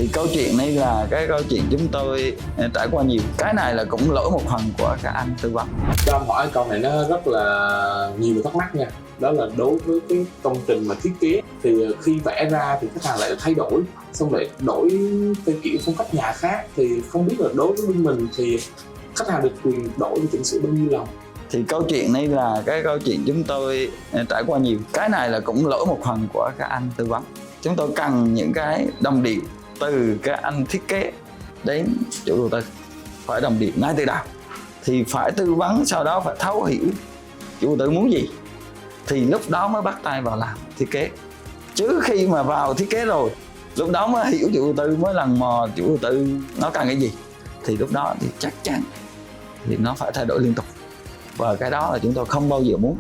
Thì câu chuyện này là cái câu chuyện chúng tôi trải qua nhiều. Cái này là cũng lỗi một phần của các anh tư vấn. Cho em hỏi câu này nó rất là nhiều người thắc mắc nha. Đó là đối với cái công trình mà thiết kế thì khi vẽ ra thì khách hàng lại thay đổi, xong lại đổi theo kiểu phong cách nhà khác, thì không biết là đối với bên mình thì khách hàng được quyền đổi và chỉnh sửa bao nhiêu lần? Thì câu chuyện này là cái câu chuyện chúng tôi trải qua nhiều. Cái này là cũng lỗi một phần của các anh tư vấn. Chúng tôi cần những cái đồng điệu từ các anh thiết kế đến chủ đầu tư, phải đồng điệu ngay từ đầu. Thì phải tư vấn, sau đó phải thấu hiểu chủ đầu tư muốn gì, thì lúc đó mới bắt tay vào làm thiết kế. Chứ khi mà vào thiết kế rồi, lúc đó mới hiểu chủ đầu tư, mới lần mò chủ đầu tư nó cần cái gì, thì lúc đó thì chắc chắn thì nó phải thay đổi liên tục. Và cái đó là chúng tôi không bao giờ muốn.